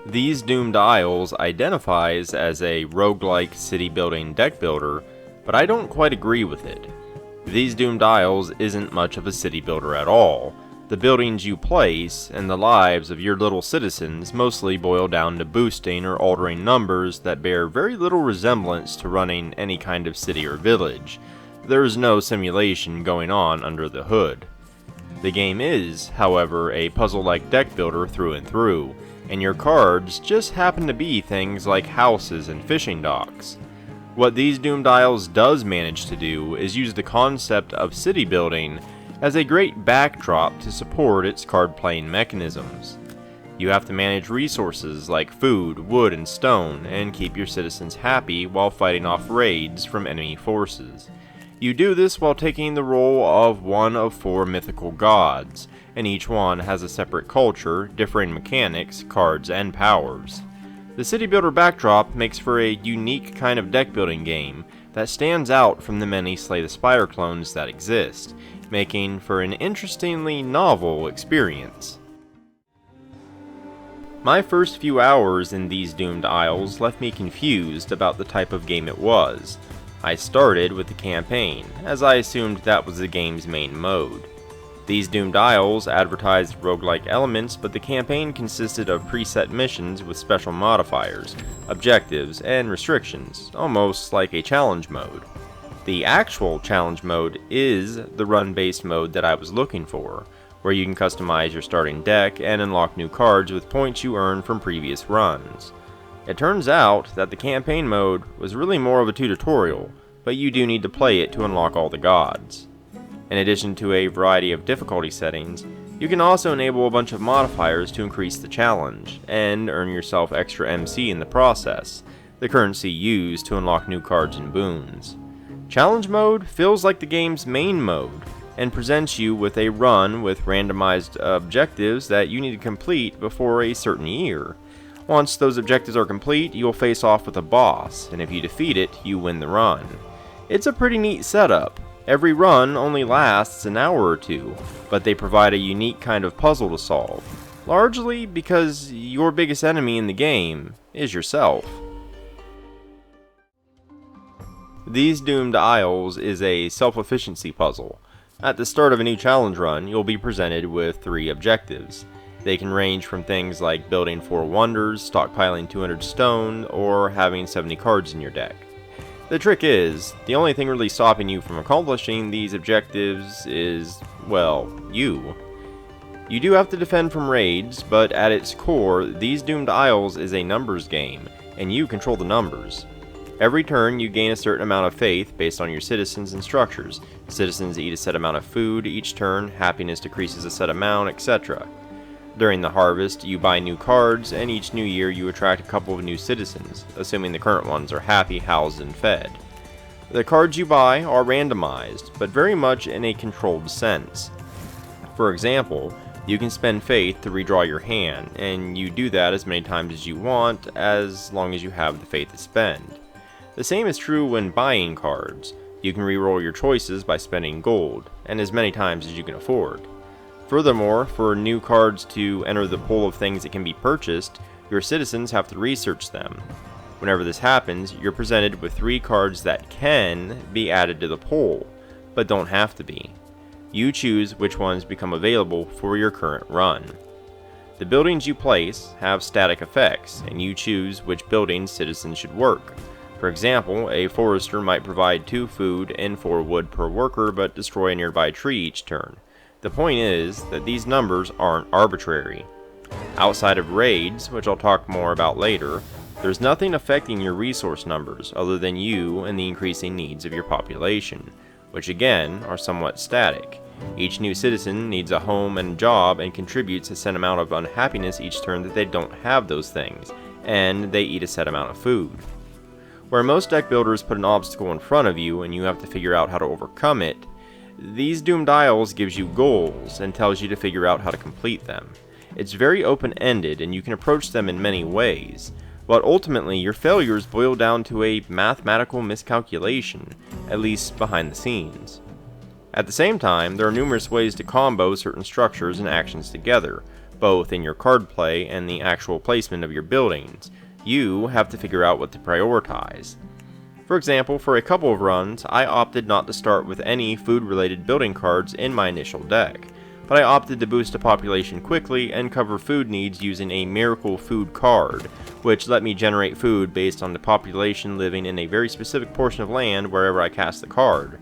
These Doomed Isles identifies as a roguelike city building deck builder, but I don't quite agree with it. These Doomed Isles isn't much of a city builder at all. The buildings you place and the lives of your little citizens mostly boil down to boosting or altering numbers that bear very little resemblance to running any kind of city or village. There is no simulation going on under the hood. The game is, however, a puzzle-like deck builder through and through, and your cards just happen to be things like houses and fishing docks. What these Doomed Isles does manage to do is use the concept of city building as a great backdrop to support its card-playing mechanisms. You have to manage resources like food, wood, and stone, and keep your citizens happy while fighting off raids from enemy forces. You do this while taking the role of one of 4 mythical gods, and each one has a separate culture, differing mechanics, cards, and powers. The city builder backdrop makes for a unique kind of deck building game that stands out from the many Slay the Spire clones that exist, making for an interestingly novel experience. My first few hours in these Doomed Isles left me confused about the type of game it was. I started with the campaign, as I assumed that was the game's main mode. These Doomed Isles advertised roguelike elements, but the campaign consisted of preset missions with special modifiers, objectives, and restrictions, almost like a challenge mode. The actual challenge mode is the run-based mode that I was looking for, where you can customize your starting deck and unlock new cards with points you earned from previous runs. It turns out that the campaign mode was really more of a tutorial, but you do need to play it to unlock all the gods. In addition to a variety of difficulty settings, you can also enable a bunch of modifiers to increase the challenge, and earn yourself extra MC in the process, the currency used to unlock new cards and boons. Challenge mode feels like the game's main mode, and presents you with a run with randomized objectives that you need to complete before a certain year. Once those objectives are complete, you'll face off with a boss, and if you defeat it, you win the run. It's a pretty neat setup. Every run only lasts an hour or two, but they provide a unique kind of puzzle to solve, largely because your biggest enemy in the game is yourself. These Doomed Isles is a self-efficiency puzzle. At the start of a new challenge run, you'll be presented with 3 objectives. They can range from things like building 4 wonders, stockpiling 200 stone, or having 70 cards in your deck. The trick is, the only thing really stopping you from accomplishing these objectives is, well, you. You do have to defend from raids, but at its core, these Doomed Isles is a numbers game, and you control the numbers. Every turn you gain a certain amount of faith based on your citizens and structures. Citizens eat a set amount of food each turn, happiness decreases a set amount, etc. During the harvest, you buy new cards, and each new year you attract a couple of new citizens, assuming the current ones are happy, housed, and fed. The cards you buy are randomized, but very much in a controlled sense. For example, you can spend faith to redraw your hand, and you do that as many times as you want, as long as you have the faith to spend. The same is true when buying cards. You can reroll your choices by spending gold, and as many times as you can afford. Furthermore, for new cards to enter the pool of things that can be purchased, your citizens have to research them. Whenever this happens, you're presented with 3 cards that can be added to the pool, but don't have to be. You choose which ones become available for your current run. The buildings you place have static effects, and you choose which buildings citizens should work. For example, a forester might provide 2 food and 4 wood per worker, but destroy a nearby tree each turn. The point is that these numbers aren't arbitrary. Outside of raids, which I'll talk more about later, there's nothing affecting your resource numbers other than you and the increasing needs of your population, which again are somewhat static. Each new citizen needs a home and job and contributes a set amount of unhappiness each turn that they don't have those things, and they eat a set amount of food. Where most deck builders put an obstacle in front of you and you have to figure out how to overcome it, these Doomed Isles gives you goals and tells you to figure out how to complete them. It's very open-ended and you can approach them in many ways, but ultimately your failures boil down to a mathematical miscalculation, at least behind the scenes. At the same time, there are numerous ways to combo certain structures and actions together, both in your card play and the actual placement of your buildings. You have to figure out what to prioritize. For example, for a couple of runs, I opted not to start with any food-related building cards in my initial deck, but I opted to boost a population quickly and cover food needs using a miracle food card, which let me generate food based on the population living in a very specific portion of land wherever I cast the card.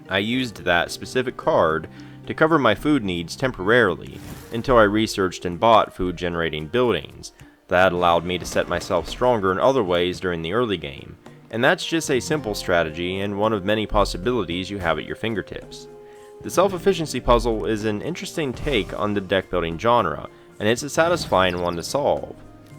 I used that specific card to cover my food needs temporarily until I researched and bought food generating buildings. That allowed me to set myself stronger in other ways during the early game, and that's just a simple strategy and one of many possibilities you have at your fingertips. The self-efficiency puzzle is an interesting take on the deck building genre, and it's a satisfying one to solve.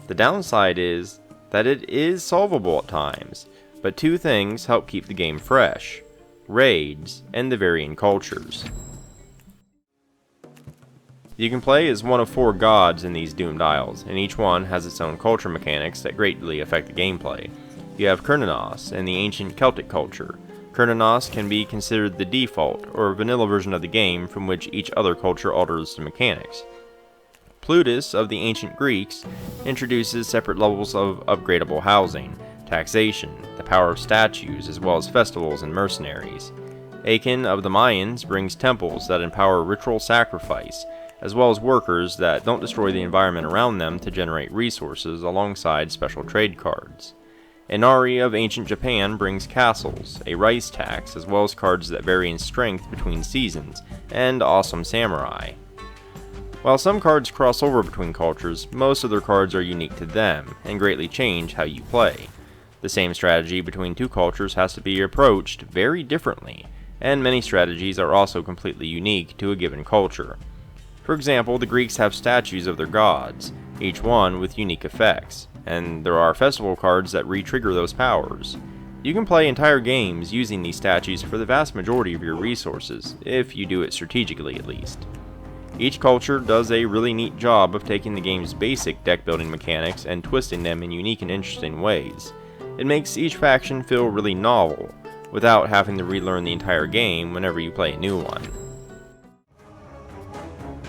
The downside is that it is solvable at times, but two things help keep the game fresh: raids and the varying cultures. You can play as one of 4 gods in these Doomed Isles, and each one has its own culture mechanics that greatly affect the gameplay. You have Kernanos and the ancient Celtic culture. Kernanos can be considered the default, or vanilla version of the game from which each other culture alters the mechanics. Plutus of the ancient Greeks introduces separate levels of upgradable housing, taxation, the power of statues, as well as festivals and mercenaries. Akin of the Mayans brings temples that empower ritual sacrifice, as well as workers that don't destroy the environment around them to generate resources alongside special trade cards. Inari of ancient Japan brings castles, a rice tax, as well as cards that vary in strength between seasons, and awesome samurai. While some cards cross over between cultures, most of their cards are unique to them, and greatly change how you play. The same strategy between 2 cultures has to be approached very differently, and many strategies are also completely unique to a given culture. For example, the Greeks have statues of their gods, each one with unique effects, and there are festival cards that re-trigger those powers. You can play entire games using these statues for the vast majority of your resources, if you do it strategically at least. Each culture does a really neat job of taking the game's basic deck building mechanics and twisting them in unique and interesting ways. It makes each faction feel really novel, without having to relearn the entire game whenever you play a new one.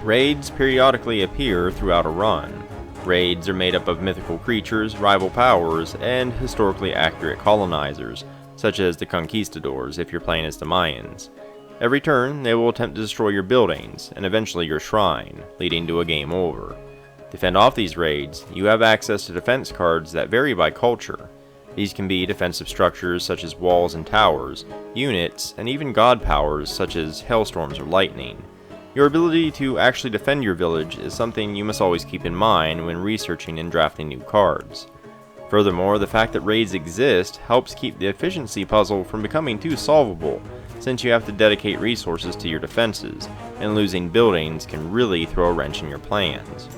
Raids periodically appear throughout a run. Raids are made up of mythical creatures, rival powers, and historically accurate colonizers, such as the conquistadors if you're playing as the Mayans. Every turn, they will attempt to destroy your buildings, and eventually your shrine, leading to a game over. To fend off these raids, you have access to defense cards that vary by culture. These can be defensive structures such as walls and towers, units, and even god powers such as hailstorms or lightning. Your ability to actually defend your village is something you must always keep in mind when researching and drafting new cards. Furthermore, the fact that raids exist helps keep the efficiency puzzle from becoming too solvable, since you have to dedicate resources to your defenses, and losing buildings can really throw a wrench in your plans.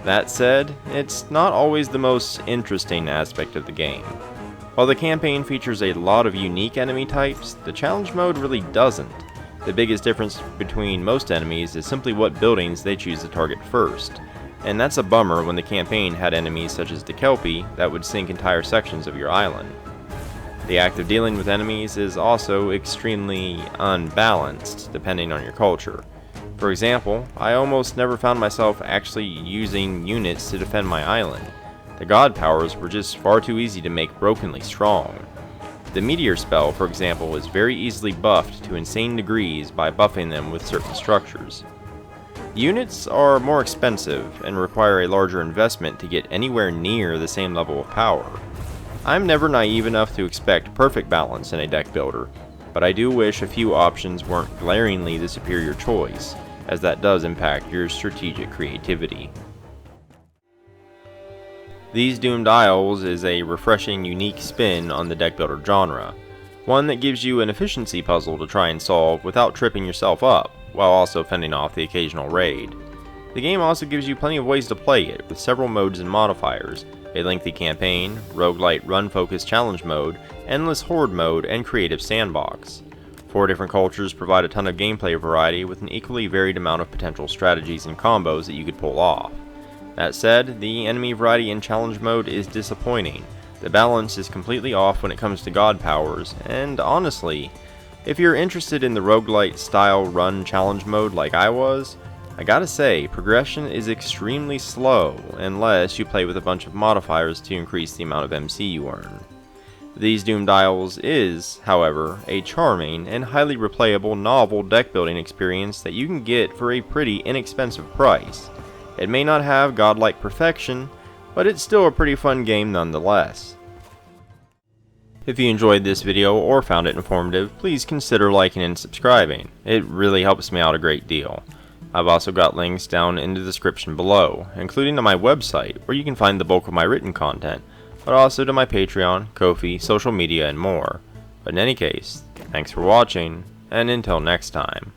That said, it's not always the most interesting aspect of the game. While the campaign features a lot of unique enemy types, the challenge mode really doesn't. The biggest difference between most enemies is simply what buildings they choose to target first, and that's a bummer when the campaign had enemies such as the Kelpie that would sink entire sections of your island. The act of dealing with enemies is also extremely unbalanced depending on your culture. For example, I almost never found myself actually using units to defend my island. The god powers were just far too easy to make brokenly strong. The meteor spell, for example, is very easily buffed to insane degrees by buffing them with certain structures. Units are more expensive and require a larger investment to get anywhere near the same level of power. I'm never naive enough to expect perfect balance in a deck builder, but I do wish a few options weren't glaringly the superior choice, as that does impact your strategic creativity. These Doomed Isles is a refreshing, unique spin on the deck builder genre, one that gives you an efficiency puzzle to try and solve without tripping yourself up, while also fending off the occasional raid. The game also gives you plenty of ways to play it, with several modes and modifiers: a lengthy campaign, roguelite run-focused challenge mode, endless horde mode, and creative sandbox. 4 different cultures provide a ton of gameplay variety with an equally varied amount of potential strategies and combos that you could pull off. That said, the enemy variety in challenge mode is disappointing. The balance is completely off when it comes to god powers, and honestly, if you're interested in the roguelite style run challenge mode like I was, I gotta say, progression is extremely slow unless you play with a bunch of modifiers to increase the amount of MC you earn. These Doomed Isles is, however, a charming and highly replayable novel deck building experience that you can get for a pretty inexpensive price. It may not have godlike perfection, but it's still a pretty fun game nonetheless. If you enjoyed this video or found it informative, please consider liking and subscribing. It really helps me out a great deal. I've also got links down in the description below, including to my website where you can find the bulk of my written content, but also to my Patreon, Ko-fi, social media, and more. But in any case, thanks for watching, and until next time.